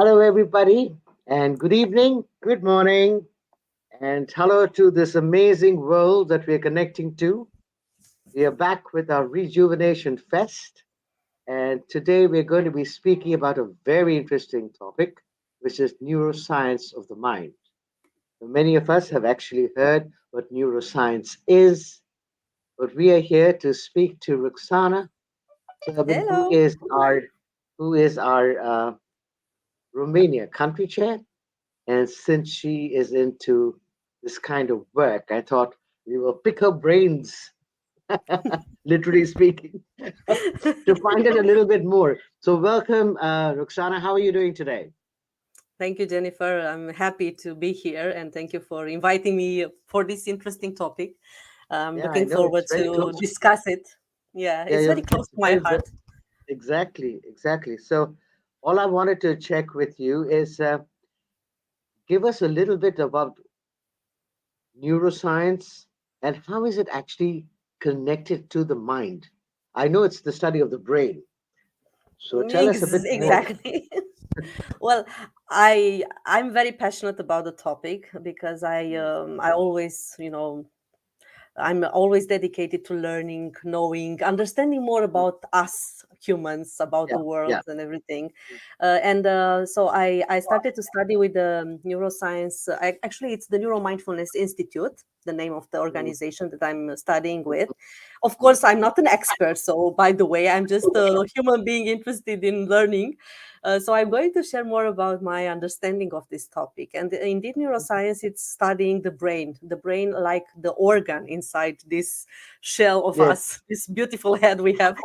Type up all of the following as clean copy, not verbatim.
Hello, everybody, and good evening, good morning, and hello to this amazing world that we're connecting to. We are back with our Rejuvenation Fest, and today we're going to be speaking about a very interesting topic, which is neuroscience of the mind. So many of us have actually heard what neuroscience is, but we are here to speak to Roxana Turbin, Hello. who is our Romania country chair. And since she is into this kind of work, I thought we will pick her brains, literally speaking, to find out a little bit more. So, welcome, Roxana. How are you doing today? Thank you, Jennifer. I'm happy to be here and thank you for inviting me for this interesting topic. I'm Yeah, I looking know forward it's very to close. discuss it. Yeah, Yeah, it's very close to my very heart. exactly, exactly. So, all I wanted to check with you is give us a little bit about neuroscience and how is it actually connected to the mind. I know it's the study of the brain. So, tell us a bit more. Exactly. Well, I'm very passionate about the topic because I always, I'm always dedicated to learning, knowing, understanding more about us humans, about Yeah, the world yeah. and everything. So I started to study with the neuroscience. Actually, it's the Neuromindfulness Institute, the name of the Mm, organization that I'm studying with. mm, Of mm. course, I'm not an expert. So, by the way, I'm just a human being interested in learning. So I'm going to share more about my understanding of this topic. And indeed, neuroscience, it's studying the brain like the organ inside this shell of Yes. us, this beautiful head we have.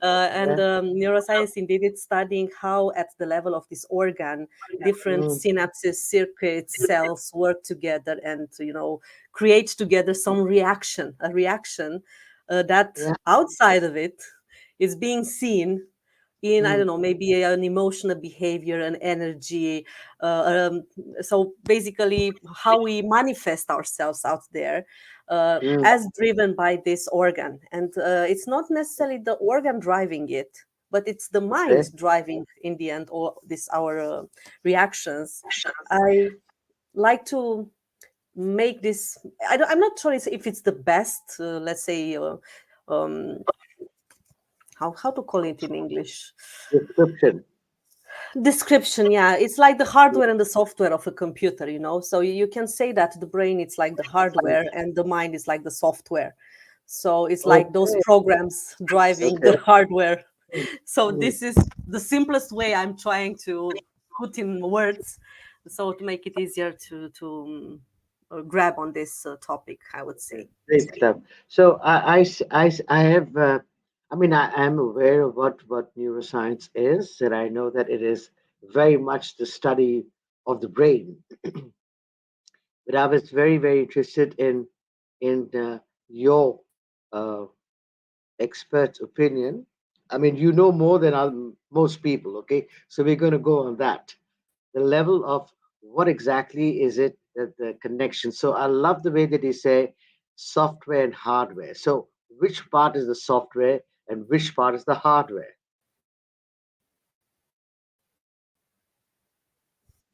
And Yeah. neuroscience, indeed, it's studying how at the level of this organ, different Mm, synapses, circuits, cells work together and, create together some reaction, a reaction that yeah. outside of it is being seen in, I Mm, don't know, maybe an emotional behavior, an energy. Uh, so basically how we manifest ourselves out there mm. as driven by this organ. And it's not necessarily the organ driving it, but it's the mind Okay. driving in the end all this our reactions. I like to make this, I'm not sure if it's the best, let's say, um, how to call it in English. Description. Description, yeah, it's like the hardware and the software of a computer, so you can say that the brain it's like the hardware and the mind is like the software. So it's like those Okay. programs driving Okay. the hardware. Mm, So mm. this is the simplest way I'm trying to put in words, so to make it easier to grab on this topic, I would say. Great stuff. So I have. I mean, I am aware of what neuroscience is, and I know that it is very much the study of the brain. But I was very interested in your uh, expert opinion. I mean, you know more than most people. Okay, so we're going to go on that. The level of what exactly is it that the connection. So I love the way that you say software and hardware. So which part is the software and which part is the hardware?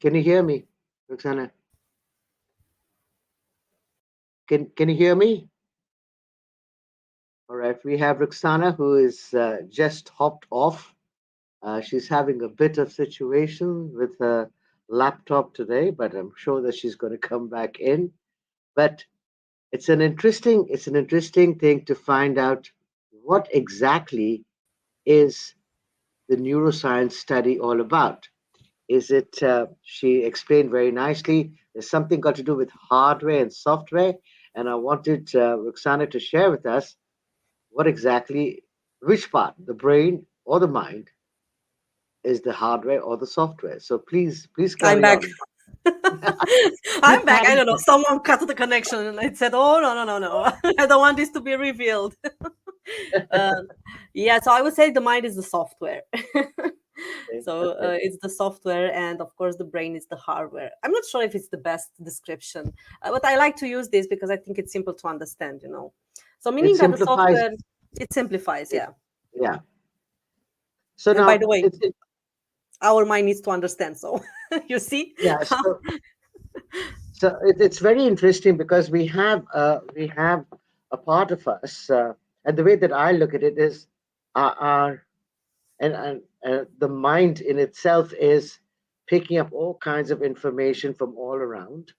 Can you hear me, Roxana? Can you hear me? All right, we have Roxana who is just hopped off. She's having a bit of situation with her laptop today, but I'm sure that she's going to come back in. But it's an interesting thing to find out what exactly is the neuroscience study all about. Is it? She explained very nicely. There's something got to do with hardware and software, and I wanted Roxana to share with us what exactly, which part, the brain or the mind, is the hardware or the software. So please I'm carry back. on. I'm back. I Carry don't know. on. Someone cut the connection and it said, "Oh no! I don't want this to be revealed." uh, yeah, so I would say the mind is the software. Okay, So okay. it's the software, and of course, the brain is the hardware. I'm not sure if it's the best description, but I like to use this because I think it's simple to understand. So It meaning that the simplifies software it simplifies, it. yeah. Yeah. So And by the now way, it's it. our mind needs to understand. So you see Yeah. how. It's very interesting because we have a part of us, and the way that I look at it is, our and the mind in itself is picking up all kinds of information from all around.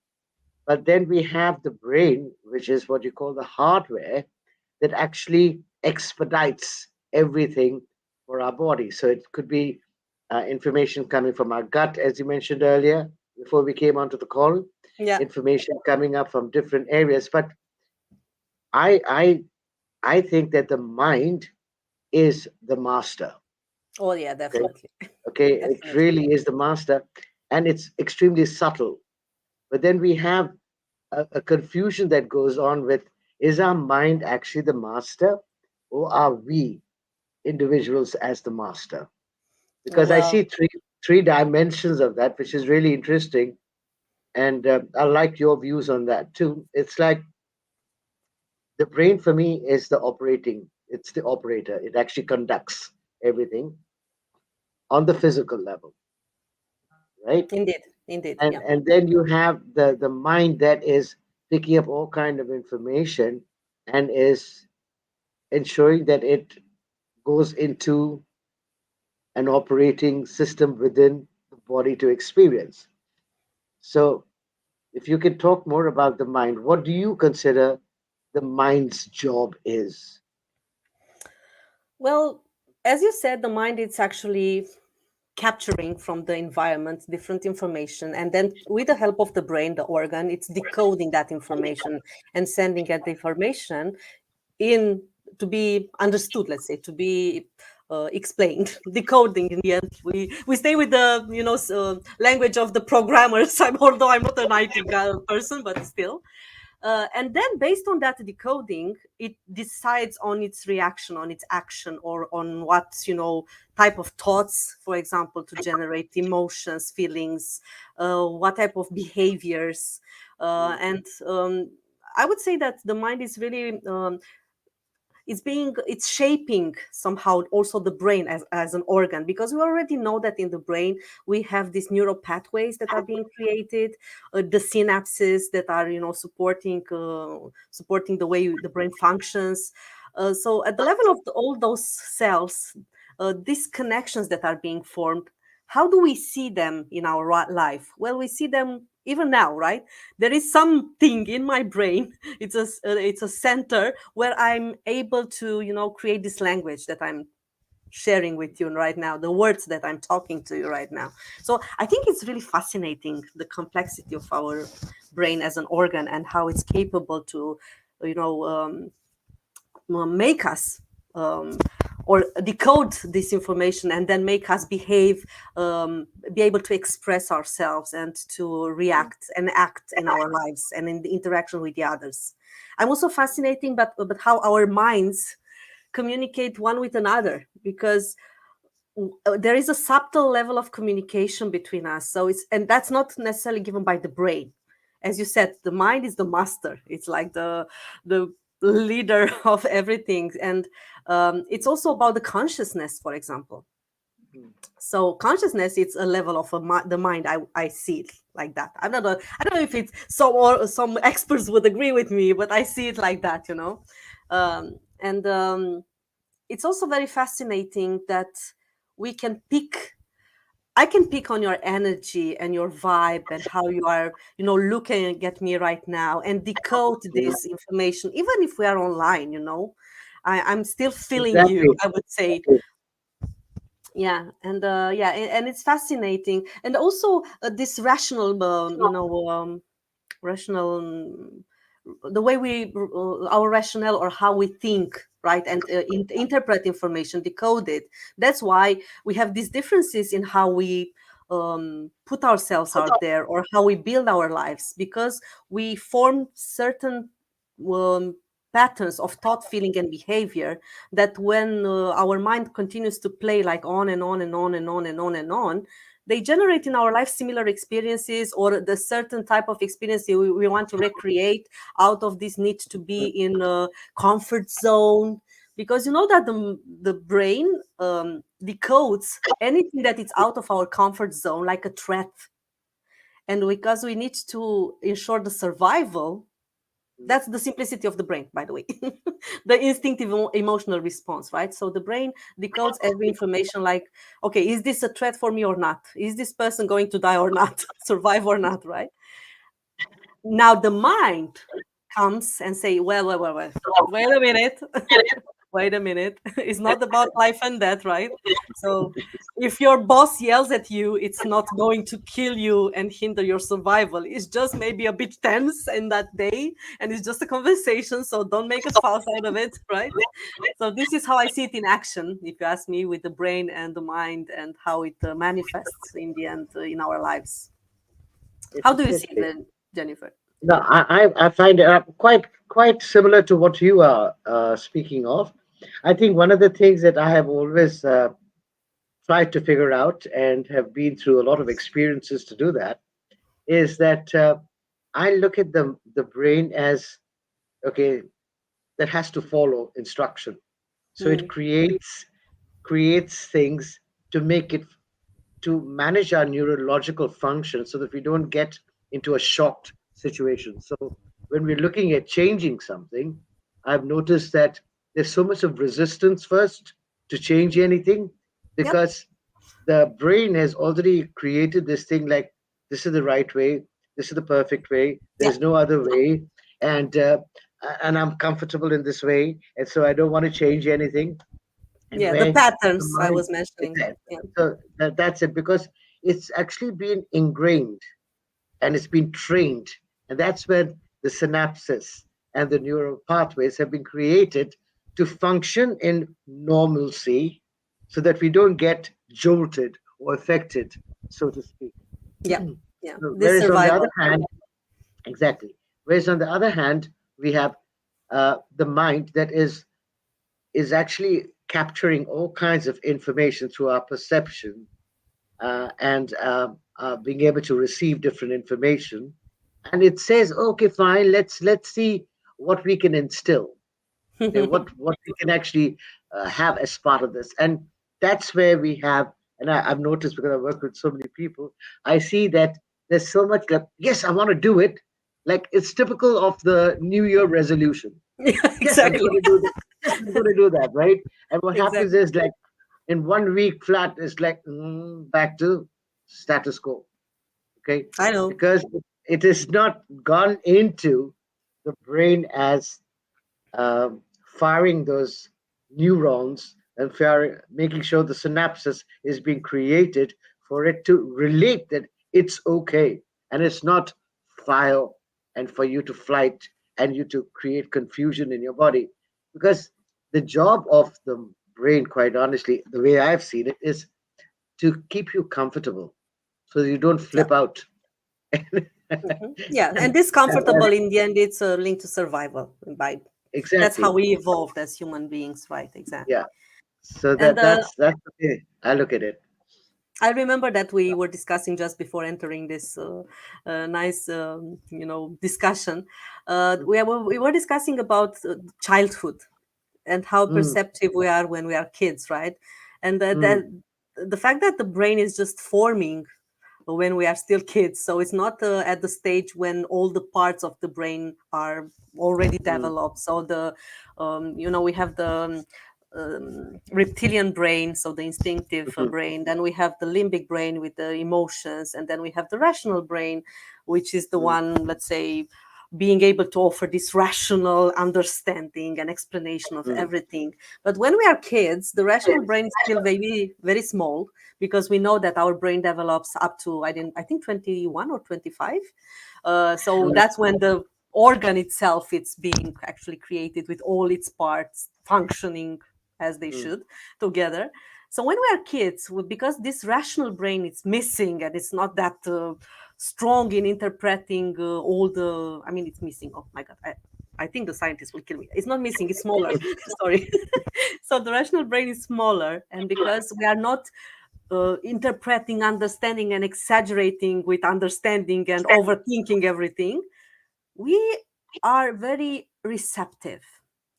But then we have the brain, which is what you call the hardware, that actually expedites everything for our body. So it could be information coming from our gut, as you mentioned earlier, before we came onto the call, Yeah. information coming up from different areas. But I, I, I think that the mind is the master. Oh yeah, Okay, definitely. okay, it Definitely. really is the master, and it's extremely subtle. But then we have a confusion that goes on with, is our mind actually the master, or are we individuals as the master? Because I Well, see three dimensions of that, which is really interesting, and I like your views on that too. It's like the brain for me is the operating. It's the operator. It actually conducts everything on the physical level, right? indeed, indeed, and yeah. and then you have the mind that is picking up all kind of information and is ensuring that it goes into an operating system within the body to experience. So if you can talk more about the mind, what do you consider the mind's job is? Well, as you said, the mind is actually capturing from the environment different information, and then with the help of the brain, the organ, it's decoding that information and sending it the information in to be understood, let's say, to be explained. Decoding, in the end, we stay with the language of the programmers. Although I'm not an IT person, but still. And then based on that decoding, it decides on its reaction, on its action, or on what type of thoughts, for example, to generate emotions, feelings, what type of behaviors. And I would say that the mind is really it's shaping somehow also the brain as an organ, because we already know that in the brain we have these neural pathways that are being created, the synapses that are supporting the way the brain functions. So at the level of all those cells, these connections that are being formed, how do we see them in our life? Well, we see them even now, right? There is something in my brain. It's a center where I'm able to create this language that I'm sharing with you right now, the words that I'm talking to you right now. So I think it's really fascinating, the complexity of our brain as an organ, and how it's capable to you know um, make us or decode this information, and then make us behave, be able to express ourselves and to react and act in our lives and in the interaction with the others. I'm also fascinating, but how our minds communicate one with another, because there is a subtle level of communication between us. So it's, and that's not necessarily given by the brain. As you said, the mind is the master. It's like the leader of everything. And it's also about the consciousness, for example. Mhm. So consciousness, it's a level of the mind. I see it like that. I don't know if it's some experts would agree with me, but I see it like that. And it's also very fascinating that we can pick I can pick on your energy and your vibe and how you are, looking at me right now, and decode Yeah, this information, even if we are online. I'm still feeling you, exactly. I would say. Yeah. And and it's fascinating. And also this rational, rational the way our rationale, or how we think, right, and interpret information, decode it. That's why we have these differences in how we put ourselves out there, or how we build our lives, because we form certain um, patterns of thought, feeling, and behavior, that when our mind continues to play like on and on and on and on and on and on, they generate in our life similar experiences, or the certain type of experience we want to recreate out of this need to be in a comfort zone. because you know that the brain decodes anything that is out of our comfort zone like a threat, and because we need to ensure the survival. That's the simplicity of the brain, by the way. The instinctive emotional response, right? So the brain decodes every information like, okay, is this a threat for me or not? Is this person going to die or not? Survive or not, right? Now the mind comes and say, well, wait a minute. Wait a minute. It's not about life and death, right? So if your boss yells at you, it's not going to kill you and hinder your survival. It's just maybe a bit tense in that day, and it's just a conversation, so don't make a fuss out of it, right? So this is how I see it in action, if you ask me, with the brain and the mind and how it manifests in the end in our lives. It's How do you see interesting. it, Jennifer? No, I find it quite similar to what you are speaking of. I think one of the things that I have always tried to figure out and have been through a lot of experiences to do that is that I look at the brain as okay, that has to follow instruction. So it Mm, creates things to make it to manage our neurological function so that we don't get into a shocked situation. So when we're looking at changing something, I've noticed that there's so much of resistance first to change anything yep. because the brain has already created this thing like this is the right way, this is the perfect way, Yeah. there's no other way, and and I'm comfortable in this way, and so I don't want to change anything. And Yeah. The where the patterns I mind was mentioning. that, Yeah. so that's it because it's actually been ingrained and it's been trained, and that's where the synapses and the neural pathways have been created to function in normalcy so that we don't get jolted or affected, so to speak. Yeah. Yeah. This Whereas on the other survival. hand, exactly, whereas on the other hand, we have the mind that is actually capturing all kinds of information through our perception and being able to receive different information. And it says, okay, fine, let's see what we can instill, okay, what we can actually have as part of this. And that's where we have, and I've noticed because I work with so many people, I see that there's so much like, yes, I want to do it. Like it's typical of the New Year resolution. Yeah, Yes, I'm exactly. going to do that. Yes, I'm going to do that, right? And what happens Exactly. is like in 1 week flat is like back to status quo, okay, I know. because it is not gone into the brain as um, firing those neurons and making sure the synapses is being created for it to relate that it's okay and it's not fire and for you to flight and you to create confusion in your body because the job of the brain, quite honestly, the way I've seen it, is to keep you comfortable so that you don't Yeah. flip out. Yeah. And and, this and comfortable in the end, it's linked to survival. By that's how exactly, we evolved as human beings, right? Exactly. yeah. So And that's the way I look at it. I remember that we were discussing just before entering this nice, discussion. We were discussing about childhood and how Mm, perceptive we are when we are kids, right? And that mm, the fact that the brain is just forming when we are still kids, so it's not at the stage when all the parts of the brain are already mm, developed. So we have the reptilian brain, so the instinctive mhm, brain, then we have the limbic brain with the emotions, and then we have the rational brain, which is the mm, one, let's say, being able to offer this rational understanding and explanation of mm, everything. But when we are kids, the rational brain is still very, very small, because we know that our brain develops up to, I think 21 or 25. So mm, that's when the organ itself it's being actually created with all its parts functioning as they mm, should together. So when we are kids, because this rational brain is missing and it's not that strong in interpreting all the, I mean, it's missing. Oh my God. I think the scientists will kill me. It's not missing, it's smaller. Sorry. So the rational brain is smaller. And because we are not interpreting, understanding, and exaggerating with understanding and overthinking everything, we are very receptive.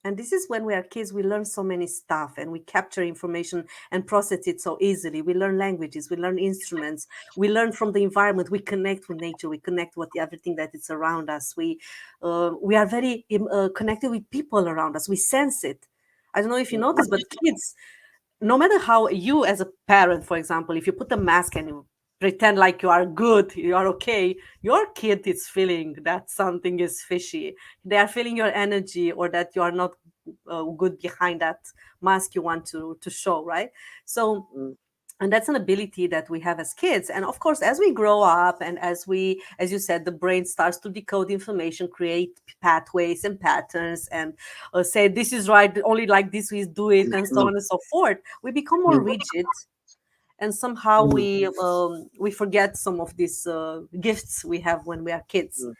And this is when we are kids, we learn so many stuff and we capture information and process it so easily. We learn languages, we learn instruments, we learn from the environment, we connect with nature, we connect with everything that is around us. We are very connected with people around us. We sense it. I don't know if you notice, but kids, no matter how you as a parent, for example, if you put a mask and you pretend like you are good, you are okay, your kid is feeling that something is fishy. They are feeling your energy, or that you are not good behind that mask you want to show, right? So, Mm, and that's an ability that we have as kids. And of course, as we grow up and as we, as you said, the brain starts to decode information, create pathways and patterns, and say this is right, only like this we do it, and so mm, on and so forth, we become more mm, rigid. And somehow mm, we forget some of these gifts we have when we are kids. mm,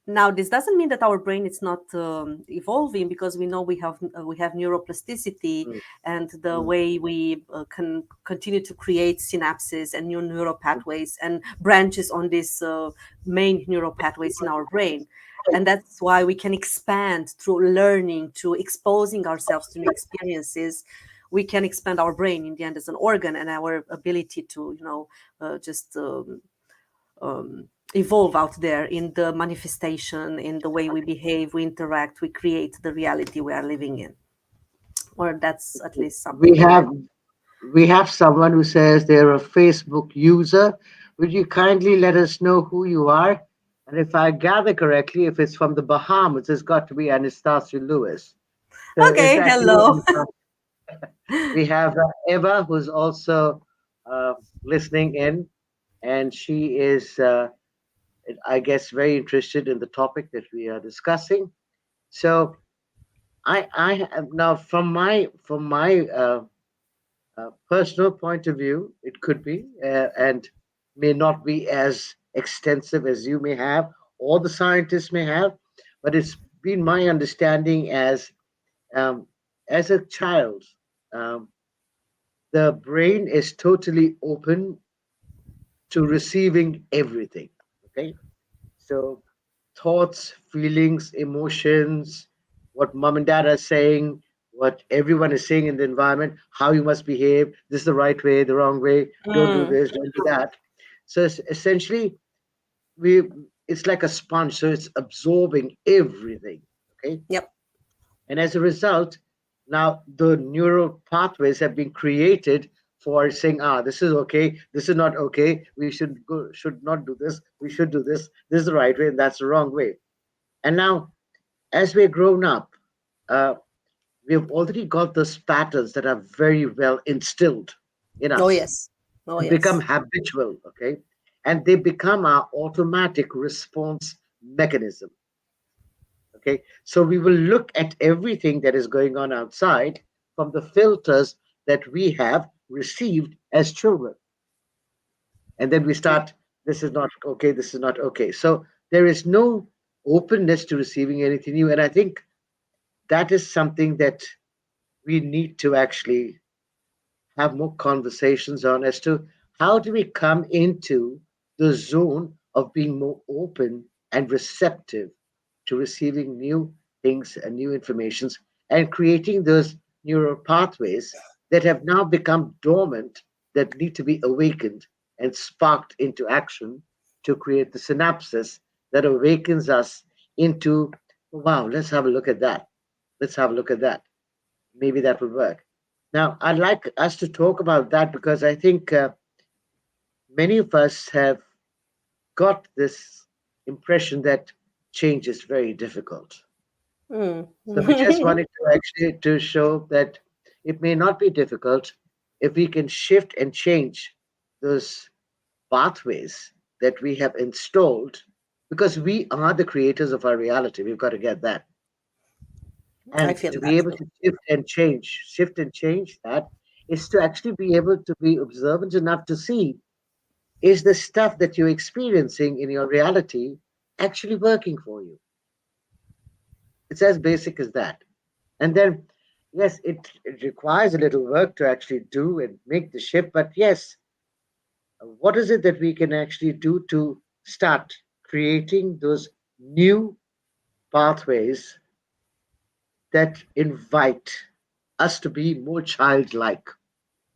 Now, this doesn't mean that our brain is not evolving, because we know we have neuroplasticity, mm, and the mm, way we can continue to create synapses and new neural pathways and branches on these main neural pathways in our brain. And that's why we can expand through learning, through exposing ourselves to new experiences. We can expand our brain in the end as an organ, and our ability to, just evolve out there in the manifestation, in the way we behave, we interact, we create the reality we are living in. Or that's at least We something that I. have we have someone who says they're a Facebook user. Would you kindly let us know who you are? And if I gather correctly, if it's from the Bahamas, it's got to be Anastasia Lewis. So is Okay, that you? hello. We have Eva, who's also listening in, and she is, I guess, very interested in the topic that we are discussing. So I have now from my personal point of view, it could be and may not be as extensive as you may have or the scientists may have, but it's been my understanding um, as a child, um, the brain is totally open to receiving everything. Okay, so thoughts, feelings, emotions, what mom and dad are saying, what everyone is saying in the environment, how you must behave. This is the right way, the wrong way. Don't do Mm, this, don't do that. So essentially, we it's like a sponge. So it's absorbing everything. Okay, yep. and as a result, now the neural pathways have been created for saying, this is okay, this is not okay. We should not do this. We should do this. This is the right way, and that's the wrong way. And now, as we're grown up, uh, we've already got those patterns that are very well instilled in Oh us yes. Oh and become yes. habitual, okay? And they become our automatic response mechanism, okay? So we will look at everything that is going on outside from the filters that we have received as children. And then we Yep. start, this is not okay, this is not okay. So there is no openness to receiving anything new. And I think that is something that we need to actually have more conversations on as to how do we come into the zone of being more open and receptive to receiving new things and new informations and creating those neural pathways that have now become dormant that need to be awakened and sparked into action to create the synapses that awakens us into, wow, let's have a look at that. Let's have a look at that. Maybe that will work. Now, I'd like us to talk about that because I think many of us have got this impression that change is very difficult. Mm. So we just wanted to actually to show that it may not be difficult if we can shift and change those pathways that we have installed because we are the creators of our reality. We've got to get that. I And feel to be that able too. to shift and change that is to actually be able to be observant enough to see is the stuff that you're experiencing in your reality actually working for you. It's as basic as that. And then, yes, it requires a little work to actually do and make the shift. But yes, what is it that we can actually do to start creating those new pathways that invite us to be more childlike.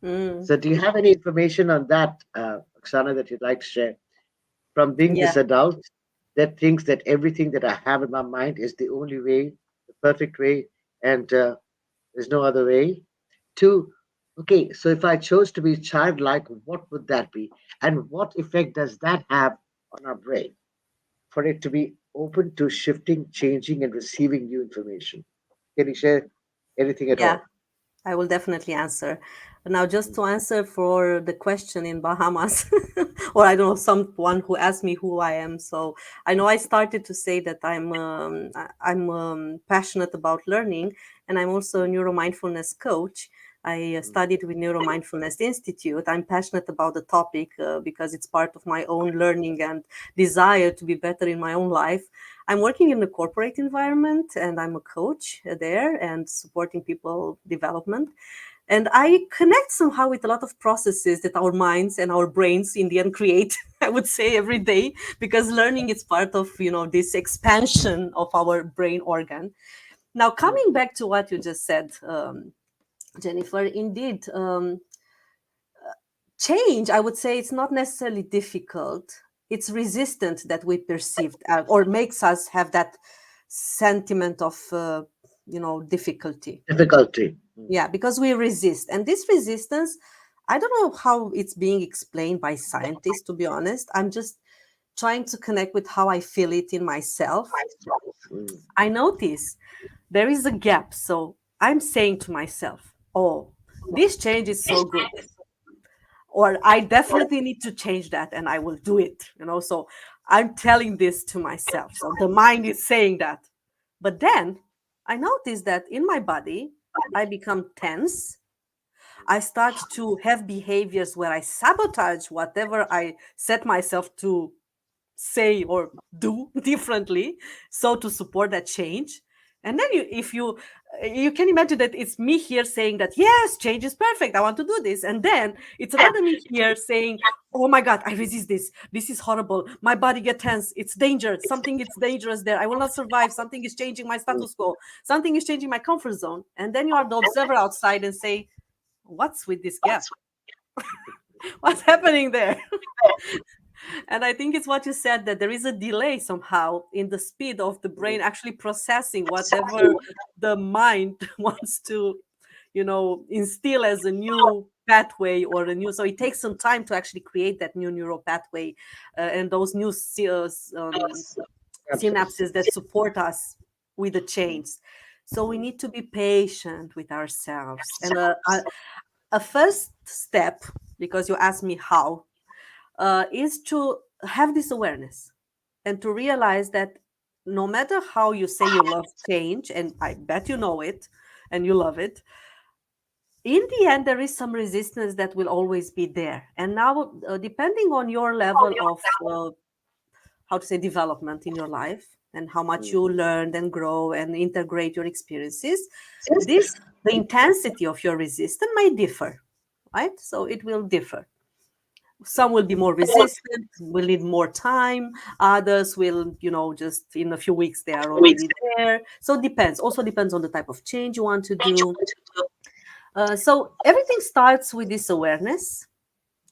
Mm, So, do you have any information on that, Oksana, that you'd like to share? From being yeah. this adult that thinks that everything that I have in my mind is the only way, the perfect way, and there's no other way, to, okay, so if I chose to be childlike, what would that be? And what effect does that have on our brain for it to be open to shifting, changing, and receiving new information? Can you share anything at Yeah. all? I will definitely answer. Now, just Mm, to answer for the question in Bahamas, or I don't know, someone who asked me who I am. So I know I started to say that I'm passionate about learning, and I'm also a mm, neuromindfulness coach. I mm, studied with Neuromindfulness Institute. I'm passionate about the topic because it's part of my own learning and desire to be better in my own life. I'm working in the corporate environment and I'm a coach there and supporting people development. And I connect somehow with a lot of processes that our minds and our brains in the end create, I would say every day, because learning is part of, this expansion of our brain organ. Now, mm. coming back to what you just said, Jennifer, indeed, change, I would say it's not necessarily difficult. It's resistant that we perceived or makes us have that sentiment of, difficulty. Difficulty. Mm, Yeah, because we resist. And this resistance, I don't know how it's being explained by scientists, to be honest. I'm just trying to connect with how I feel it in myself. mm, I notice there is a gap. So I'm saying to myself, oh, this change is so good, or I definitely need to change that and I will do it, so I'm telling this to myself, so the mind is saying that. But then I notice that in my body I become tense. I start to have behaviors where I sabotage whatever I set myself to say or do differently, so to support that change. And then you can imagine that it's me here saying that yes, change is perfect, I want to do this, and then it's another me here saying, oh my god, I resist this, this is horrible, my body get tense, it's danger, something is dangerous there, I will not survive, something is changing my mm. status quo, something is changing my comfort zone. And then you are the observer outside and say, what's with this gap? What's happening there? And I think it's what you said, that there is a delay somehow in the speed of the brain actually processing whatever the mind wants to, instill as a new pathway or a new. So it takes some time to actually create that new neural pathway and those new Abscess. synapses that support us with the change. So we need to be patient with ourselves. And a first step, because you asked me how, is to have this awareness and to realize that no matter how you say you love change, and I bet you know it and you love it, in the end, there is some resistance that will always be there. And now, depending on your level of, how to say, development in your life and how much Mm, you learn and grow and integrate your experiences, this the intensity of your resistance might differ, right? So it will differ. Some will be more resistant, will need more time. Others will, just in a few weeks they are already there. So it depends. Also depends on the type of change you want to do. So everything starts with this awareness,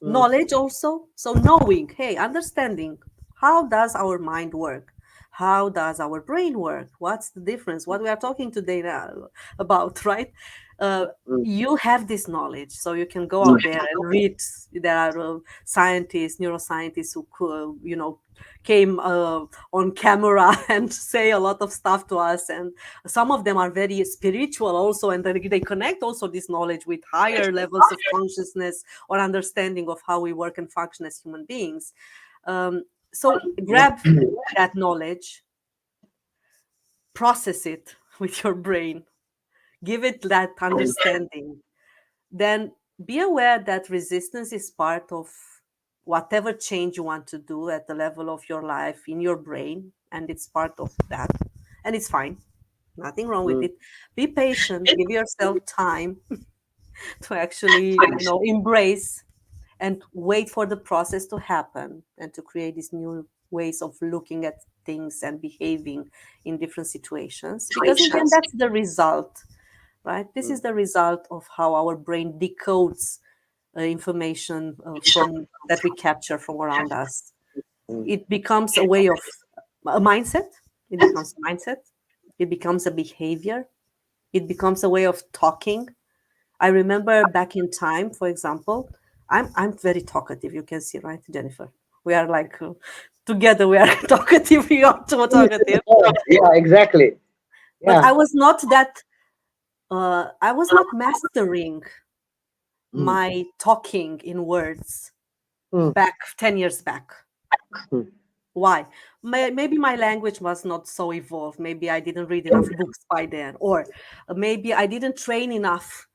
mm, knowledge also. So knowing, hey, understanding, how does our mind work? How does our brain work? What's the difference? What we are talking today now about, right? uh, mm, you have this knowledge, so you can go mm, out there and read. There are scientists, neuroscientists who came on camera and say a lot of stuff to us, and some of them are very spiritual also, and they connect also this knowledge with higher levels of consciousness or understanding of how we work and function as human beings. So grab that knowledge, process it with your brain, give it that understanding. Then be aware that resistance is part of whatever change you want to do at the level of your life in your brain, and it's part of that, and it's fine, nothing wrong with mm, it. Be patient, give yourself time to actually, embrace and wait for the process to happen and to create these new ways of looking at things and behaving in different situations, because in the end that's the result, right? This is mm, the result of how our brain decodes information from that we capture from around us. mm, It becomes a way of a mindset. It becomes a mindset. It becomes a behavior. It becomes a way of talking. I remember back in time, for example, I'm very talkative. You can see, right, Jennifer? We are like together. We are talkative. We are too talkative. yeah, exactly. But Yeah. I was not mastering Mm, my talking in words mm, back 10 years back. mm, Why? Maybe my language was not so evolved. Maybe I didn't read enough books by then, or maybe I didn't train enough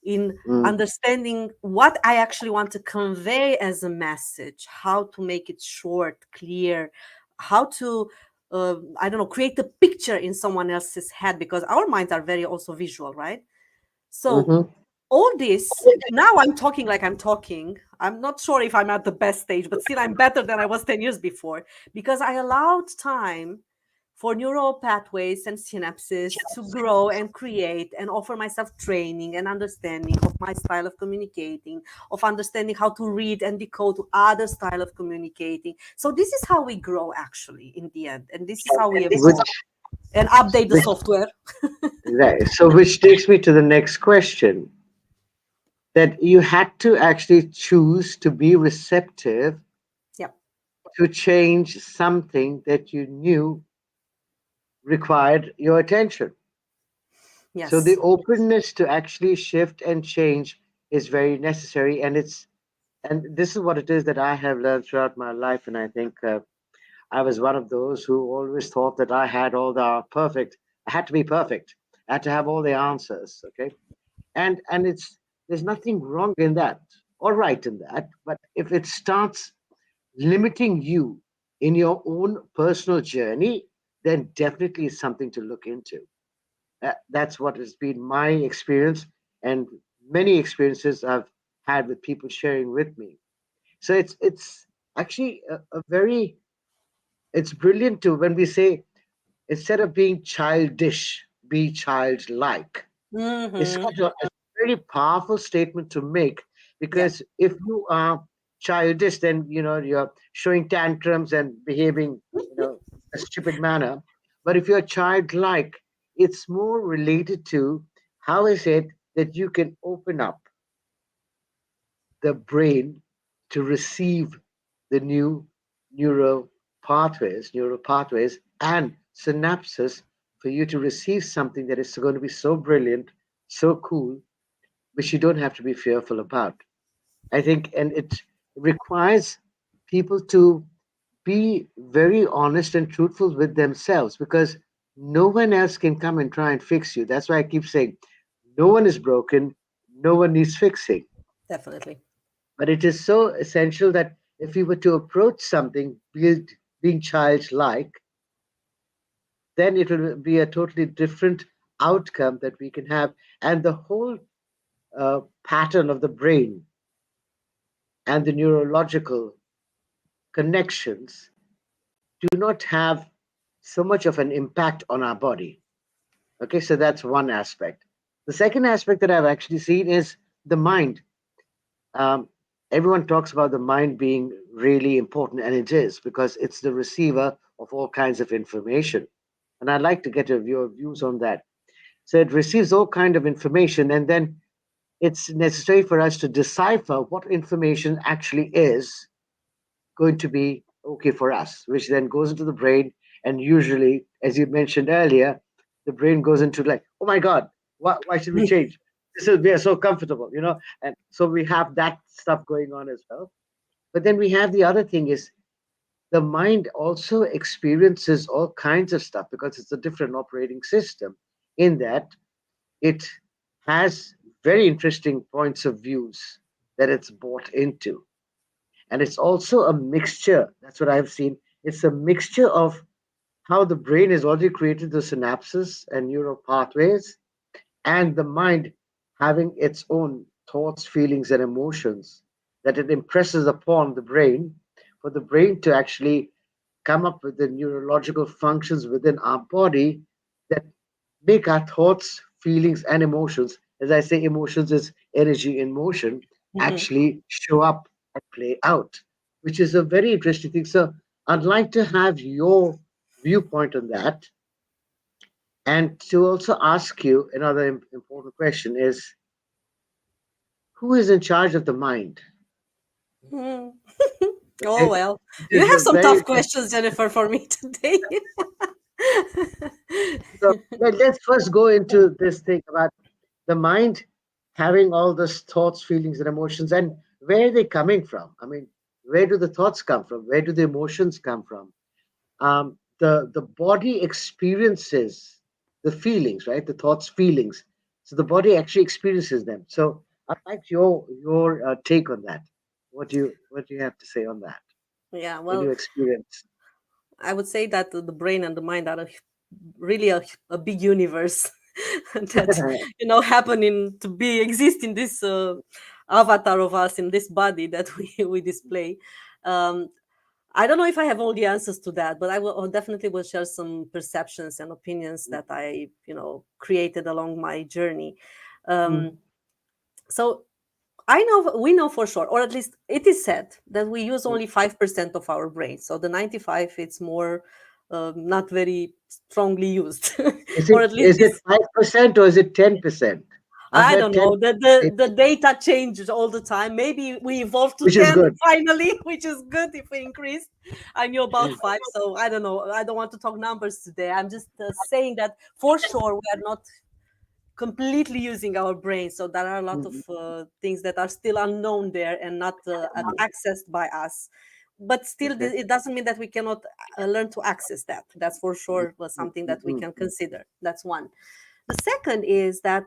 in mm, understanding what I actually want to convey as a message, how to make it short, clear, how to, I don't know, create a picture in someone else's head, because our minds are very also visual, right? So mhm, all this, now I'm talking like I'm talking. I'm not sure if I'm at the best stage, but still I'm better than I was 10 years before, because I allowed time for neural pathways and synapses to grow and create and offer myself training and understanding of my style of communicating, of understanding how to read and decode other style of communicating. So this is how we grow actually in the end, and this is how we which, evolve and update the which, software. right. So, which takes me to the next question, that you had to actually choose to be receptive Yeah. to change something that you knew required your attention. So the Yes. openness to actually shift and change is very necessary, and this is what it is that I have learned throughout my life, and I think I was one of those who always thought that I had all the perfect. I had to be perfect. I had to have all the answers. Okay, and it's there's nothing wrong in that or right in that, but if it starts limiting you in your own personal journey, then definitely is something to look into. That's what has been my experience and many experiences I've had with people sharing with me. So it's actually a very it's brilliant to when we say instead of being childish, be childlike. It's Hmm. such a very powerful statement to make Yeah. because if you are childish, then you're showing tantrums and behaving, a stupid manner. But if you're childlike, it's more related to how is it that you can open up the brain to receive the new neural pathways and synapses for you to receive something that is going to be so brilliant, so cool, which you don't have to be fearful about. I think, and it requires people to be very honest and truthful with themselves because no one else can come and try and fix you. That's why I keep saying no one is broken, no one needs fixing. Definitely. But it is so essential that if we were to approach something being childlike, then it will be a totally different outcome that we can have. And the whole pattern of the brain and the neurological connections do not have so much of an impact on our body. Okay, so that's one aspect. The second aspect that I've actually seen is the mind. Um, Everyone talks about the mind being really important, and it is because it's the receiver of all kinds of information. And I'd like to get your views on that. So it receives all kind of information, and then it's necessary for us to decipher what information actually is going to be okay for us, which then goes into the brain. And usually, as you mentioned earlier, the brain goes into like, oh my God, why should we change? We are so comfortable. And so we have that stuff going on as well. But then we have the other thing is the mind also experiences all kinds of stuff because it's a different operating system in that it has very interesting points of views that it's bought into, and it's also a mixture. That's what I've seen. It's a mixture of how the brain has already created the synapses and neural pathways, and the mind having its own thoughts, feelings, and emotions that it impresses upon the brain for the brain to actually come up with the neurological functions within our body that make our thoughts, feelings, and emotions, as I say, emotions is energy in motion, Mhm. actually show up and play out, which is a very interesting thing. So I'd like to have your viewpoint on that. And to also ask you another important question is, who is in charge of the mind? Hmm. Oh, Right? well, Which you is have a some very tough questions, Jennifer, for me today. so let's first go into this thing about the mind having all those thoughts, feelings, and emotions, and where are they coming from? I mean, where do the thoughts come from? Where do the emotions come from? The body experiences the feelings, right? The thoughts, feelings. So the body actually experiences them. So I'd like your take on that. What do you have to say on that Yeah, when you well, experience? I would say that the brain and the mind are really a big universe that happening to be exist in this avatar of us in this body that we display. Um, I don't know if I have all the answers to that, but I definitely will share some perceptions and opinions that I created along my journey. Um, Mm, so we know for sure, or at least it is said that we use mm. only 5% of our brain. So the 95, it's more not very strongly used, Is or it at least is it it's, 5% or is it 10%? I've I heard don't ten, know. The data changes all the time. Maybe we evolved to which is 10 good. finally, which is good if we increased. I knew about Mm, 5, so I don't know. I don't want to talk numbers today. I'm just saying that for sure we are not completely using our brain. So there are a lot of mm, things that are still unknown there and not accessed by us. But still, okay. it doesn't mean that we cannot learn to access that. That's for Mm, sure mm, something mm, that we mm, can mm. consider. That's one. The second is that,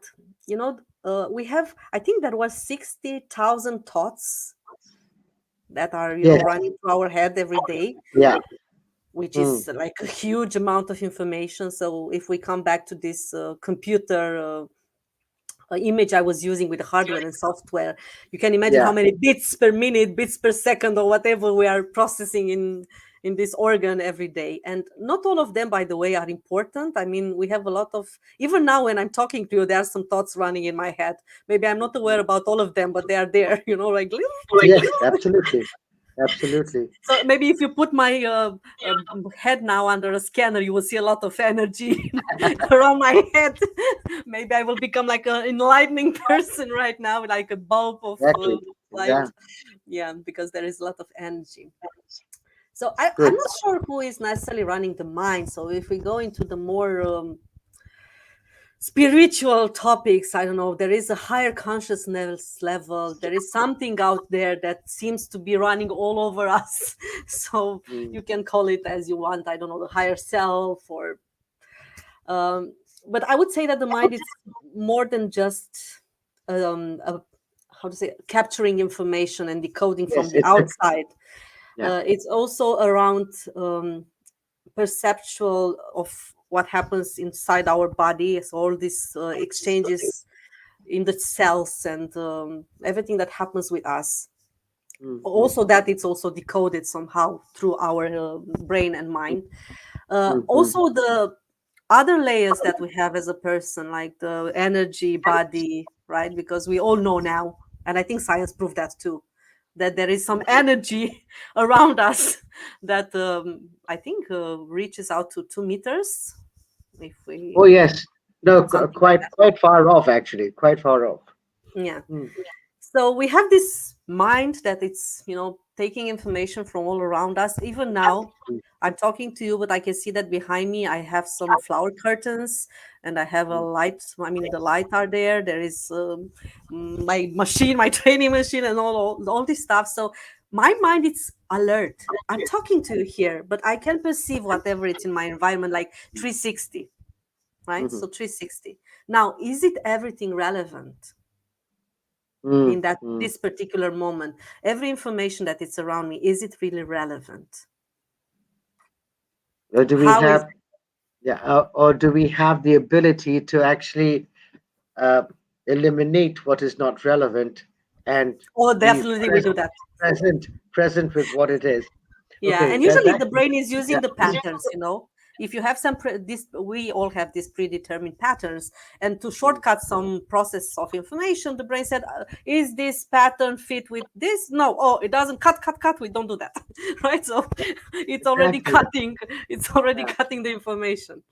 we have, I think there was 60,000 thoughts that are, Yes. running through our head every day, Yeah. which Mm, is like a huge amount of information. So if we come back to this computer image I was using with hardware and software, you can imagine how yeah. many bits per minute, bits per second, or whatever we are processing in this organ every day. And not all of them, by the way, are important. I mean, we have a lot of, even now when I'm talking to you, there are some thoughts running in my head. Maybe I'm not aware about all of them, but they are there, like Yes. Absolutely. Absolutely. so maybe if you put my head now under a scanner, you will see a lot of energy around my head. Maybe I will become like an enlightening person right now, like a bulb of Exactly. light. Yeah. Yeah, because there is a lot of energy. So I'm Good. not sure who is necessarily running the mind. So if we go into the more spiritual topics, I don't know, there is a higher consciousness level, there is something out there that seems to be running all over us. So Mm, you can call it as you want, I don't know, the higher self, or um, but I would say that the mind is more than just a, how to say, capturing information and decoding from yes. the It's a outside. yeah. It's also around perceptual of what happens inside our body. So all these exchanges in the cells and everything that happens with us. Mm, mm, Also, that it's also decoded somehow through our brain and mind. mm, mm. Also, the other layers that we have as a person, like the energy, body, right? Because we all know now, and I think science proved that too, that there is some energy around us that I think reaches out to 2 meters, if Oh we yes. No, something like quite that. quite far off actually. Quite far off. Yeah. Mm, So we have this mind that it's, taking information from all around us. Even now, mm, I'm talking to you, but I can see that behind me I have some flower curtains and I have a mm, light. I mean, the light are there. There is my machine, my training machine, and all this stuff. So my mind is alert. I'm talking to you here, but I can perceive whatever it's in my environment, like 360, right? mhm, So 360. Now, is it everything relevant mm, in that mm. this particular moment? Every information that is around me, is it really relevant? Or do we How is have yeah? Or do we have the ability to actually uh, eliminate what is not relevant and Oh, be definitely we do that. present with what it is? Yeah, Okay, and that usually that the brain is yeah. using the patterns, if you have this, we all have these predetermined patterns, and to Mm, shortcut some process of information, the brain said, is this pattern fit with this? No. Oh, it doesn't. Cut, we don't do that. Right? So it's already exactly. cutting, it's already Yeah. cutting the information.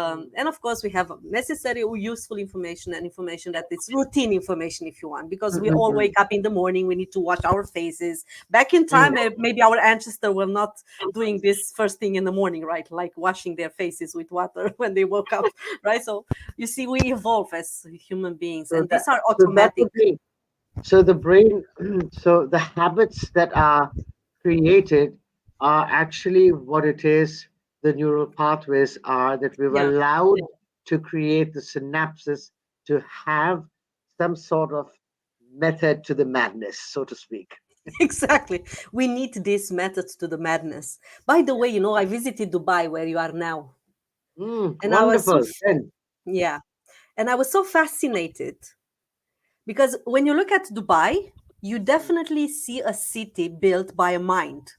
Mm, And of course, we have necessary or useful information, and information that is routine information, if you want, because mm, we mm, all mm, wake up in the morning. We need to wash our faces. Back in mm. time, maybe our ancestors were not doing this first thing in the morning, right? Like washing their faces with water when they woke up, right? So you see, we evolve as human beings, So and these are that automatic. would be so the brain. So the habits that are created are actually what it is. The neural pathways are that we've Yeah, allowed to create the synapses to have some sort of method to the madness, so to speak. exactly. We need these methods to the madness. By the way, I visited Dubai, where you are now, and I was so Wonderful. Then, yeah, and I was so fascinated because when you look at Dubai, you mm, definitely see a city built by a mind,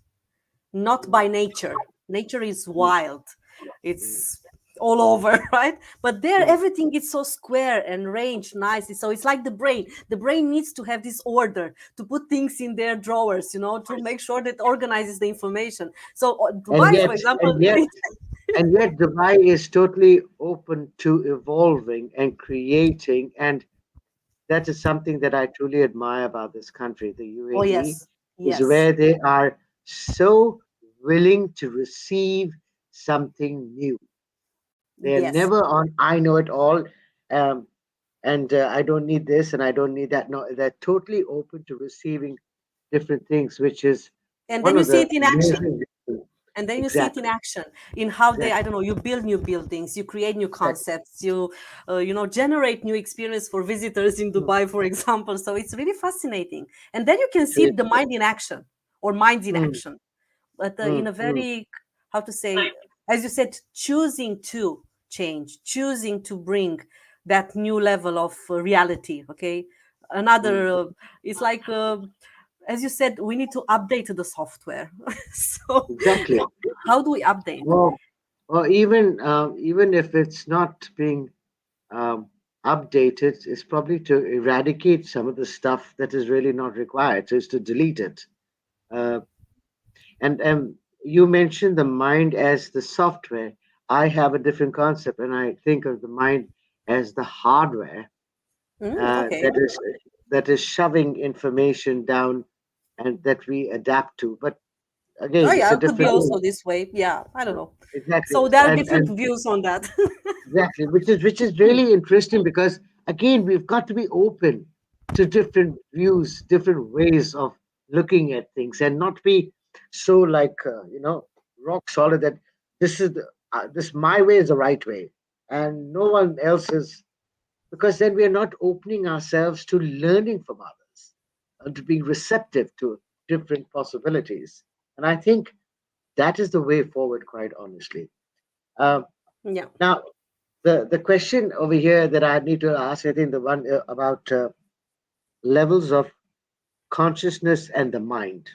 not by mm, nature. Nature is mm, wild, mm, it's all over, right? But there, mm. everything is so square and range nicely. So it's like the brain. The brain needs to have this order to put things in their drawers, to make sure that organizes the information. So and Dubai, for yet, example, and yet, and yet, Dubai is totally open to evolving and creating, and that is something that I truly admire about this country, the oh UAE, yes, is yes, where they are so willing to receive something new. They are yes. never on, I know it all, um, and I don't need this and I don't need that. No, they're totally open to receiving different things, which is And one then you of see the it in action. amazing. And then you see it in Exactly, action in how they, I exactly, don't know, you build new buildings, you create new exactly. concepts, you generate new experience for visitors in Mm, Dubai, for example. So it's really fascinating, and then you can it see is. the mind in action, or minds in Mm, action, but in mm, a mm, very, how to say, as you said, choosing to change, choosing to bring that new level of reality. Okay, mm. another, it's like, as you said, we need to update the software. So Exactly. how do we update? Or, or even if it's not being um, updated, it's probably to eradicate some of the stuff that is really not required. So it's to delete it. Uh, and you mentioned the mind as the software. I have a different concept, and I think of the mind as the hardware Okay. that is shoving information down and that we adapt to. But Oh again, it's yeah, a it could be different thing. also this way. Yeah, I don't know. Exactly. So there are different And views on that. exactly, which is really interesting because again we've got to be open to different views, different ways of looking at things, and not be so like rock solid that this my way is the right way, and no one else is, because then we are not opening ourselves to learning from others and to being receptive to different possibilities. And I think that is the way forward, quite honestly. Um, Yeah. Now, the question over here that I need to ask, I think the one about levels of consciousness and the mind,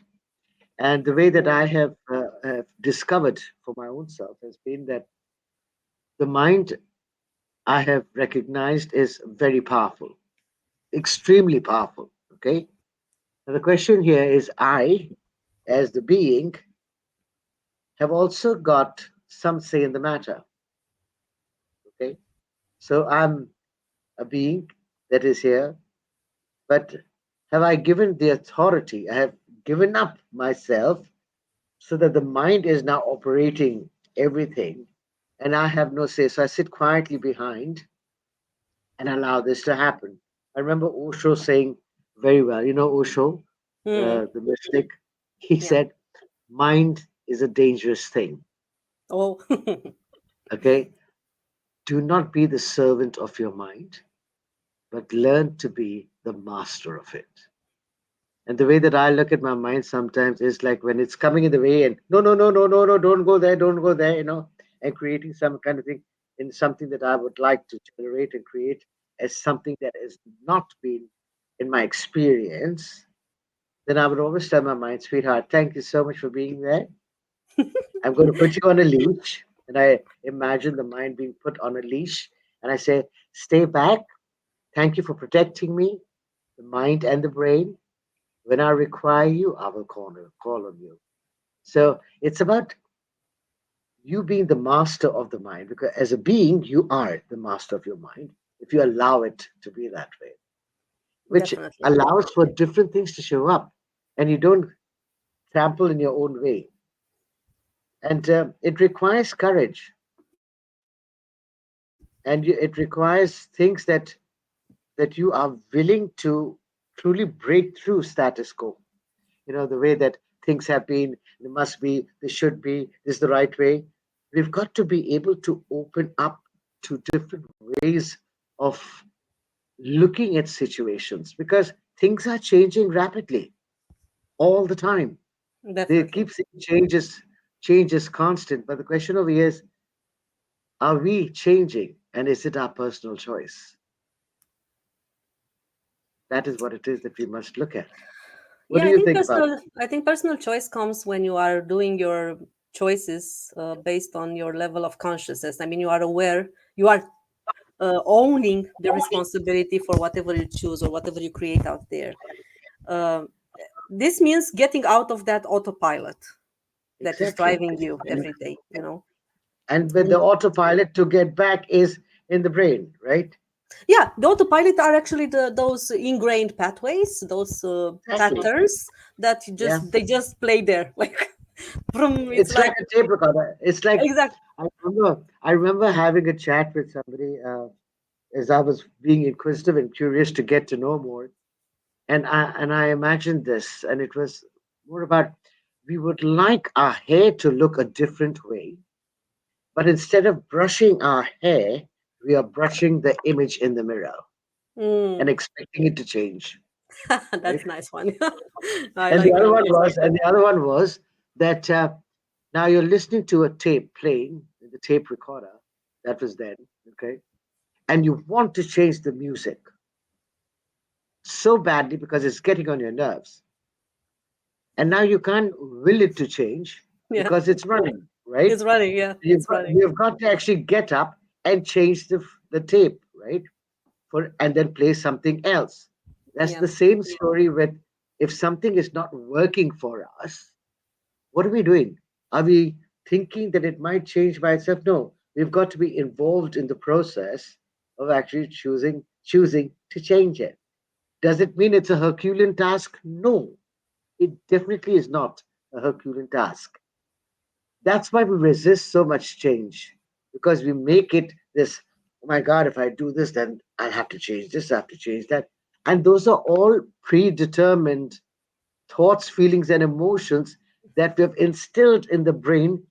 and the way that I Mm. have discovered for my own self has been that the mind I have recognized is very powerful, extremely powerful. Okay, now the question here is, I, as the being, have also got some say in the matter. Okay, so I'm a being that is here. But have I given the authority? I have given up myself so that the mind is now operating everything and I have no say. So I sit quietly behind and allow this to happen. I remember Osho saying very well, Osho, Mm. the mystic, he Yeah. said, mind is a dangerous thing. Oh. Okay. Do not be the servant of your mind, but learn to be the master of it. And the way that I look at my mind sometimes is like when it's coming in the way and no, no, no, no, no, no, don't go there, and creating some kind of thing in something that I would like to generate and create as something that has not been in my experience, then I would always tell my mind, sweetheart, thank you so much for being there. I'm going to put you on a leash. And I imagine the mind being put on a leash. And I say, stay back. Thank you for protecting me, the mind and the brain. When I require you, I will call on you. So it's about you being the master of the mind, because as a being, you are the master of your mind if you allow it to be that way, which Definitely. allows for different things to show up and you don't trample in your own way. And it requires courage, and it requires things that you are willing to truly break through status quo. The way that things have been, they must be, they should be, this is the right way. We've got to be able to open up to different ways of looking at situations, because things are changing rapidly all the time. They Definitely. keep saying change is constant, but the question over here is, are we changing, and is it our personal choice? That is what it is that we must look at. What Yeah, do I you think think about personal. I think personal choice comes when you are doing your choices based on your level of consciousness. I mean, you are aware. You are owning the responsibility for whatever you choose or whatever you create out there. Uh, this means getting out of that autopilot that is exactly? driving you And every day. You know. with the And autopilot to get back is in the brain, right? yeah, the autopilot are actually those ingrained pathways, those Exactly. patterns that Yeah. they just play there, like from it's It's like like a tape recorder. It's like exact. I remember having a chat with somebody as I was being inquisitive and curious to get to know more, and I imagined this, and it was more about, we would like our hair to look a different way, but instead of brushing our hair, we are brushing the image in the mirror and Mm. expecting it to change, right? That's a nice one. I And the like other that. one was, and the other one was that now you're listening to a tape playing, the tape recorder that was then, okay, and you want to change the music so badly because it's getting on your nerves, and now you can't will it to change Yeah, because it's running, right? it's running. Yeah, You've it's got, running. you've got to actually get up and change the tape, right? And then play something else. That's Yeah, the same story with, if something is not working for us, what are we doing? Are we thinking that it might change by itself? No, we've got to be involved in the process of actually choosing to change it. Does it mean it's a Herculean task? No, it definitely is not a Herculean task. That's why we resist so much change, because we make it this, oh my God, if I do this, then I'll have to change this, I have to change that. And those are all predetermined thoughts, feelings, and emotions that we have instilled in the brain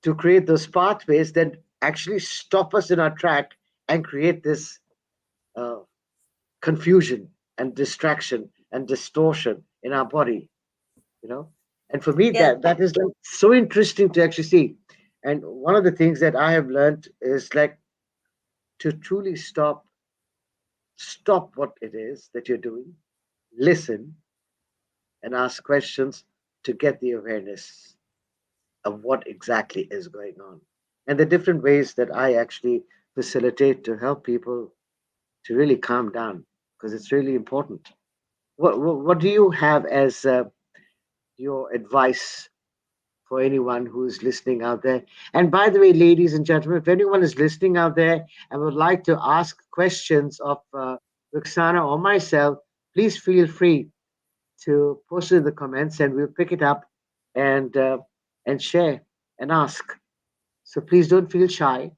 to create those pathways that actually stop us in our track and create this uh, confusion and distraction and distortion in our body. you know and for me, yeah. that is like so interesting to actually see. And one of the things that I have learned is like to truly stop what it is that you're doing, listen, and ask questions to get the awareness of what exactly is going on, and the different ways that I actually facilitate to help people to really calm down, because it's really important. What do you have as your advice for anyone who's listening out there? And by the way, ladies and gentlemen, if anyone is listening out there and would like to ask questions of Roxana or myself, please feel free to post it in the comments, and we'll pick it up and share and ask. So please don't feel shy.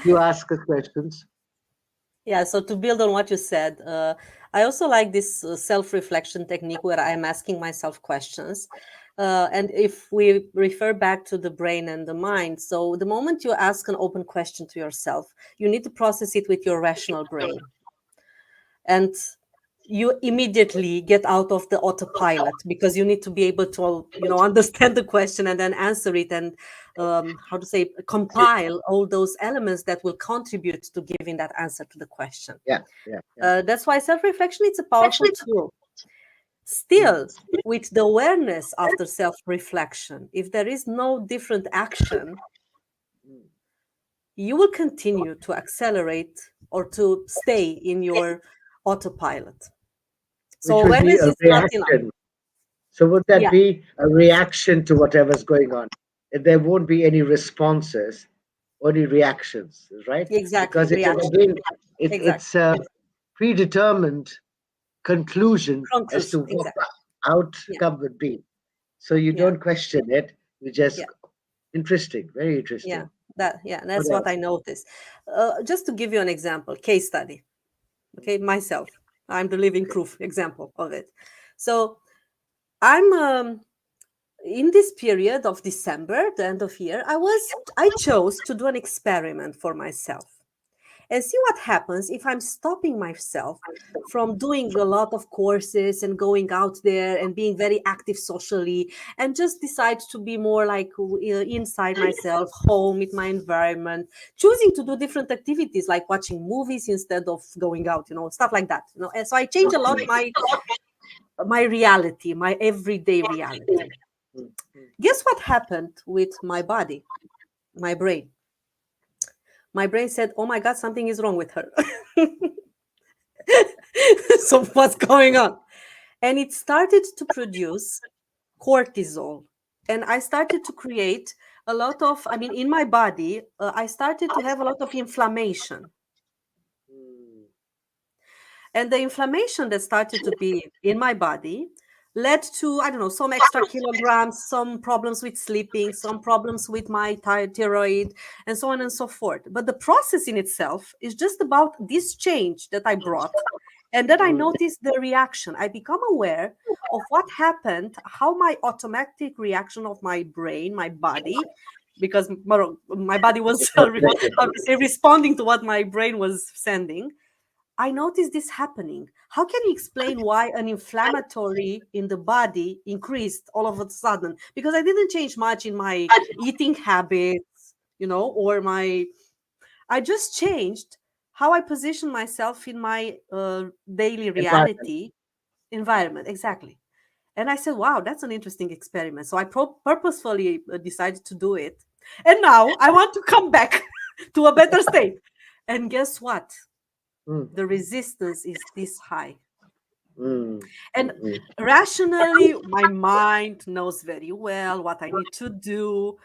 You ask us questions. Yeah, so to build on what you said, I also like this self-reflection technique where I'm asking myself questions. And if we refer back to the brain and the mind, so the moment you ask an open question to yourself, you need to process it with your rational brain. And you immediately get out of the autopilot because you need to be able to understand the question and then answer it, and how to say, compile all those elements that will contribute to giving that answer to the question. Yeah, yeah, yeah. That's why self-reflection, it's a powerful tool. Still, with the awareness after self reflection, if there is no different action, you will continue to accelerate or to stay in your autopilot. So Which will be awareness a is not enough. reaction. So would that Yeah, be a reaction to whatever's going on? There won't be any responses, only reactions, right? exactly. Because it is Reaction. again, Exactly. it's a predetermined conclusion as to Conclusion. what Exactly. the Yeah. outcome would be. So you Yeah. don't question it. You just Yeah. interesting, very Yeah. interesting. What That's what I else? noticed. Just to give you an example, case study. Okay, myself. I'm the living Okay. proof example of it. So I'm in this period of December, the end of year, I chose to do an experiment for myself and see what happens if I'm stopping myself from doing a lot of courses and going out there and being very active socially, and just decide to be more like inside myself, home with my environment, choosing to do different activities like watching movies instead of going out, stuff like that. And so I change a lot my reality, my everyday reality. Mm, mm, Guess what happened with my body, my brain? My brain said, "Oh my God, something is wrong with her." So what's going on? And it started to produce cortisol. And I started to create a lot of, I mean, in my body, I started to have a lot of inflammation. mm, And the inflammation that started to be in my body led to, I don't know, some extra kilograms, some problems with sleeping, some problems with my thyroid, and so on and so forth. But the process in itself is just about this change that I brought. And then I mm. noticed the reaction. I become aware of what happened, how my automatic reaction of my brain, my body, because my body was It's not connected. how to say, responding to what my brain was sending. I noticed this happening. How can you explain why an inflammatory in the body increased all of a sudden? Because I didn't change much in my eating habits, or I just changed how I position myself in my daily Environment. reality environment. Exactly. And I said, wow, that's an interesting experiment. So I purposefully decided to do it. And now I want to come back to a better state. And guess what? Mm, The resistance is this high. mm, And mm, mm, rationally, my mind knows very well what I need to do.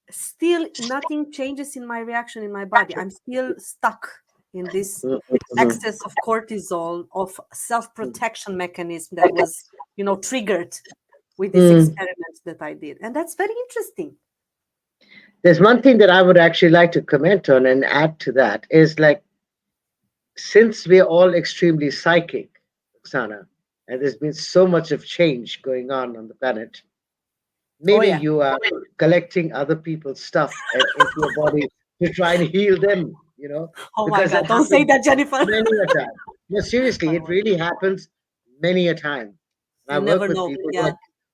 Still, nothing changes in my reaction in my body. I'm still stuck in this mm, mm, excess of cortisol, of mm. self-protection mechanism that was, triggered with this Mm. experiment that I did. And that's very interesting. There's one thing that I would actually like to comment on and add to that is like, since we're all extremely psychic, Oksana, and there's been so much of change going on the planet, Oh, maybe yeah. you are collecting other people's stuff into your body to try and heal them, Oh, my because that God. Don't say happens that, Jennifer. many a time. No, seriously, My it word. really happens many a time. And I You work never with know. people Yeah.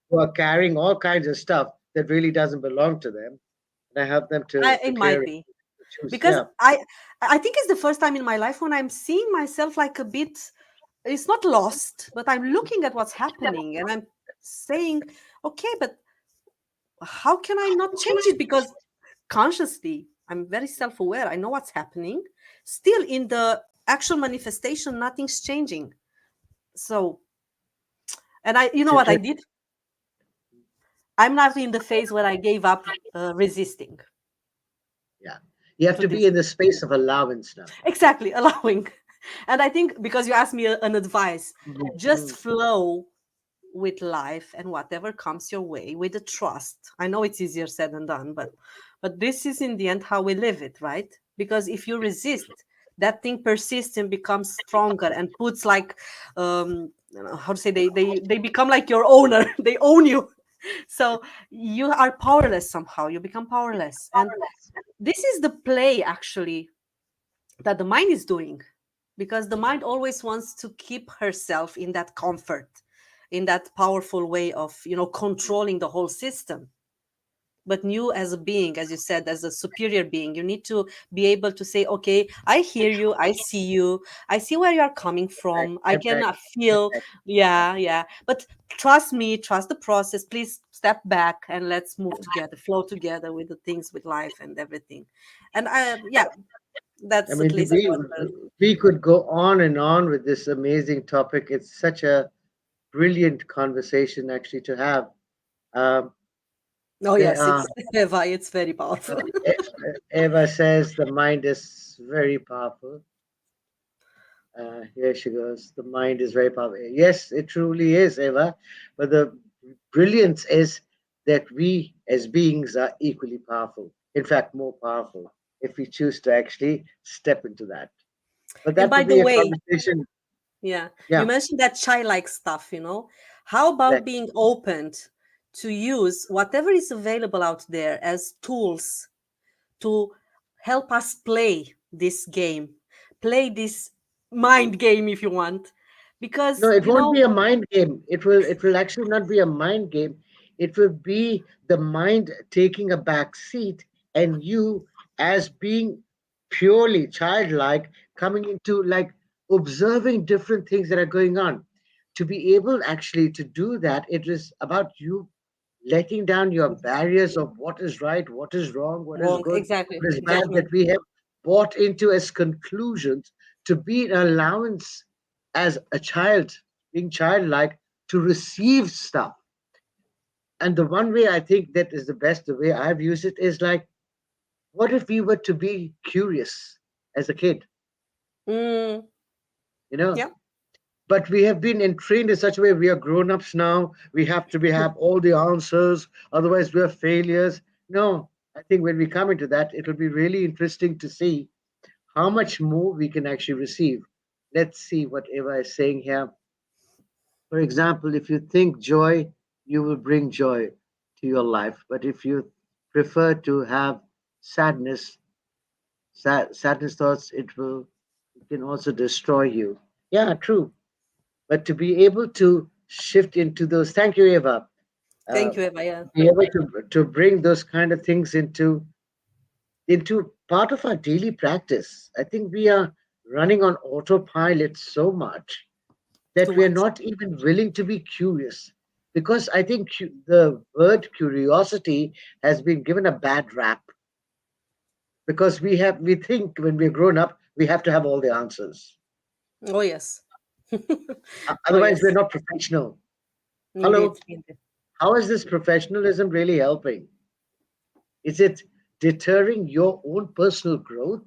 who are carrying all kinds of stuff that really doesn't belong to them, and I help them to It clear might it, be. to choose. Because Yeah. I think it's the first time in my life when I'm seeing myself like a bit, it's not lost, but I'm looking at what's happening and I'm saying, okay, but how can I not change it? Because consciously, I'm very self-aware. I know what's happening. Still, in the actual manifestation, nothing's changing. So, and you It's know what I interesting. did? I'm not in the phase where I gave up resisting Yeah. You have to to be this. in the space of allowance now. Exactly, allowing. And I think because you asked me an advice, just Mhm. flow with life and whatever comes your way with the trust. I know it's easier said than done, but this is in the end how we live it, right? Because if you resist, that thing persists and becomes stronger and puts like how to say, they become like your owner. They own you. So you are powerless somehow. You become powerless. And this is the play actually that the mind is doing, because the mind always wants to keep herself in that comfort, in that powerful way of controlling the whole system. but you as a being, as you said, as a superior being, you need to be able to say, okay, I hear you, I see you, I see where you are coming Correct. from, I can Correct. feel. Correct. Yeah, yeah, but trust me, trust the process, please step back and let's move together, flow together with the things, with life and everything. And I, yeah, I that's at mean, least what. we could go on and on with this amazing topic. It's such a brilliant conversation actually to have. Um, Oh there yes, are it's Eva, it's very powerful. Eva says the mind is very powerful. Here she goes. The mind is very powerful. Yes, it truly is, Eva. But the brilliance is that we as beings are equally powerful. In fact, more powerful if we choose to actually step into that. But And that by would the be a way, conversation. yeah, you Yeah, mentioned that childlike stuff, you know. How about correct. being open to use whatever is available out there as tools to help us play this game, play this mind game, if you want? No, Because, it you won't know, be a mind game. It will actually not be a mind game. It will be the mind taking a back seat and you as being purely childlike coming into like observing different things that are going on. To be able actually to do that, it is about you letting down your barriers of what is right, what is wrong, what is wrong, good, exactly, what is bad judgment. that we have bought into as conclusions to be an allowance as a child, being childlike, to receive stuff. And the one way I think that is the best, the way I've used it is like, what if we were to be curious as a kid, Mm, you know? yeah. But we have been entrained in such a way, we are grown ups now, we have to be have all the answers, otherwise we are failures. No, I think when we come into that, it'll be really interesting to see how much more we can actually receive. Let's see what Eva is saying here. For example, if you think joy, you will bring joy to your life. But if you prefer to have sadness, sadness thoughts, it can also destroy you. Yeah, true. But to be able to shift into those, thank you, Eva. Uh, Thank you, Eva. Yeah. be able to bring those kind of things into part of our daily practice. I think we are running on autopilot so much that Too we are much. not even willing to be curious. Because I think the word curiosity has been given a bad rap because we think when we're grown up we have to have all the answers. Oh, yes. Oh, Otherwise, we're yes. not professional. Indeed. Hello, Indeed. how is this professionalism really helping? Is it deterring your own personal growth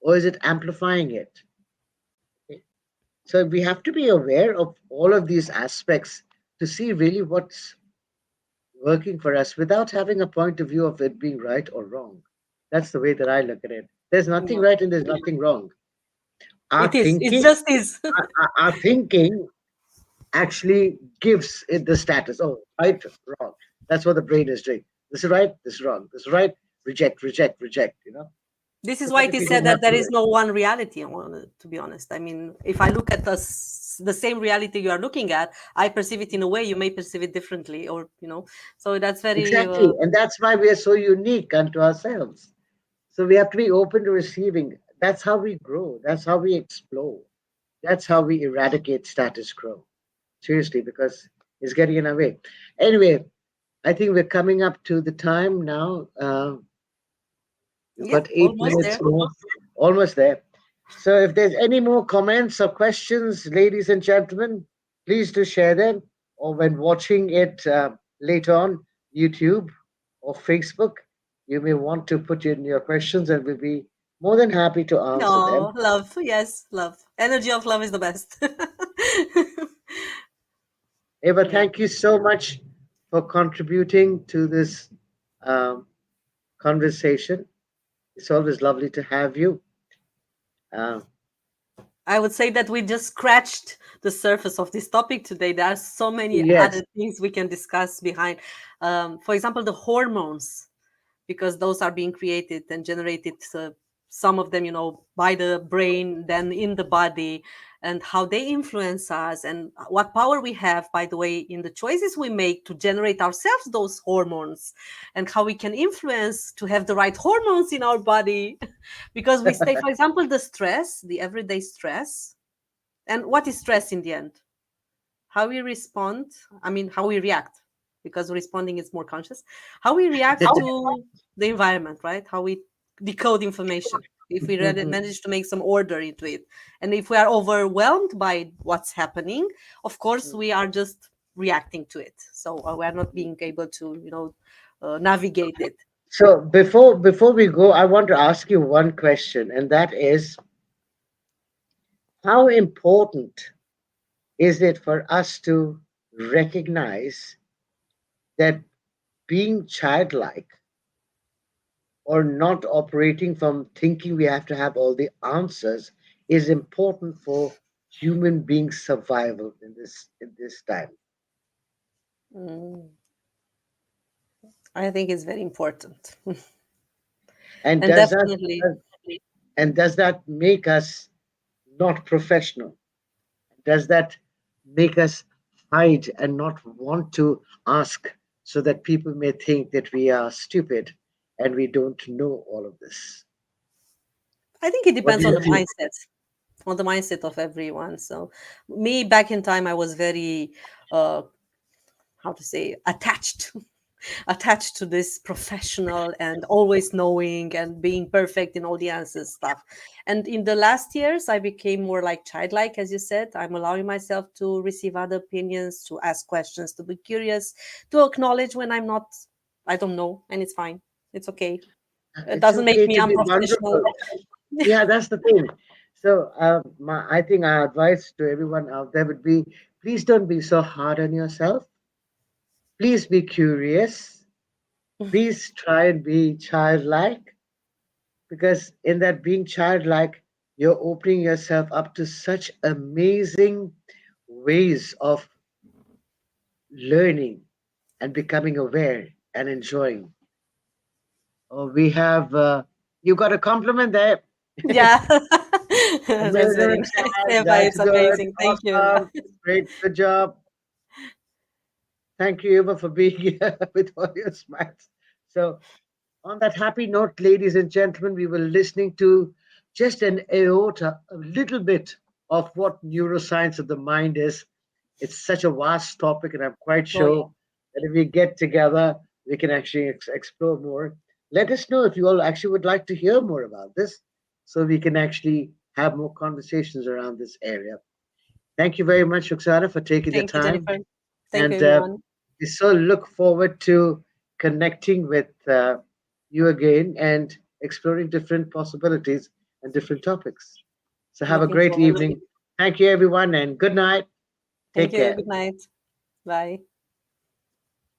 or is it amplifying it? So we have to be aware of all of these aspects to see really what's working for us without having a point of view of it being right or wrong. That's the way that I look at it. There's nothing Yeah. right and there's nothing wrong. Our It is. It thinking, just is. our thinking actually gives it the status. Oh, right, wrong. That's what the brain is doing. This is right, this is wrong. This is right, reject, reject, reject, you know? This is So why what it if is we said didn't that have there to is no one reality, to be honest. I mean, if I look at the same reality you are looking at, I perceive it in a way, you may perceive it differently, or, so that's very, exactly, and that's why we are so unique unto ourselves. So we have to be open to receiving. That's how we grow. That's how we explore. That's how we eradicate status quo. Seriously, because it's getting in our way. Anyway, I think we're coming up to the time now. We've yeah, got eight almost minutes there. more, almost there. So if there's any more comments or questions, ladies and gentlemen, please do share them. Or when watching it later on YouTube or Facebook, you may want to put in your questions, and we'll be more than happy to answer them. No, love. Yes, love. Energy of love is the best. Eva, Yeah. thank you so much for contributing to this um, conversation. It's always lovely to have you. Uh, I would say that we just scratched the surface of this topic today. There are so many yes, other things we can discuss behind. For example, the hormones, because those are being created and generated, some of them, by the brain, then in the body. and how they influence us, and what power we have, by the way, in the choices we make to generate ourselves those hormones, and how we can influence to have the right hormones in our body. Because we stay, for example, the stress, the everyday stress. And what is stress in the end? How we respond, I mean, how we react, because responding is more conscious, how we react to the environment, right? How we decode information. If we really Mhm. manage to make some order into it. And if we are overwhelmed by what's happening, of course, we are just reacting to it. So we are not being able to, navigate it. So before we go, I want to ask you one question, and that is, how important is it for us to recognize that being childlike or not operating from thinking we have to have all the answers is important for human being survival in this time? Mm, I think it's very important. And And does that definitely, and does that make us not professional? Does that make us hide and not want to ask so that people may think that we are stupid and we don't know all of this? I think it What do depends on you the feel? mindset of everyone. So me back in time, I was very, uh, how to say, attached, attached to this professional and always knowing and being perfect in all the answers stuff. And in the last years, I became more like childlike, as you said. I'm allowing myself to receive other opinions, to ask questions, to be curious, to acknowledge when I'm not, I don't know, and it's fine. It's okay. It It's doesn't make okay me to be unprofessional. vulnerable. Yeah, that's the thing. So, I think our advice to everyone out there would be, please don't be so hard on yourself. Please be curious. Please try and be childlike, because in that being childlike, you're opening yourself up to such amazing ways of learning and becoming aware and enjoying. Oh, we have, you got a compliment there. Yeah. That's very Amazing, nice. Chad. Eva, That's it's good. amazing. Thank you, Eva. Awesome. Great. Good job. Thank you, Eva, for being here with all your smiles. So, on that happy note, ladies and gentlemen, we were listening to just an aorta, a little bit of what neuroscience of the mind is. It's such a vast topic, and I'm quite Oh, yeah. sure that if we get together, we can actually explore more. Let us know if you all actually would like to hear more about this, so we can actually have more conversations around this area. Thank you very much, Roxana, for taking the Thank you, time. Jennifer. Thank you, And everyone. we so look forward to connecting with you again and exploring different possibilities and different topics. So have a Looking great forward to it. evening. Thank you, everyone, and good night. Thank Take you. care. Good night. Bye.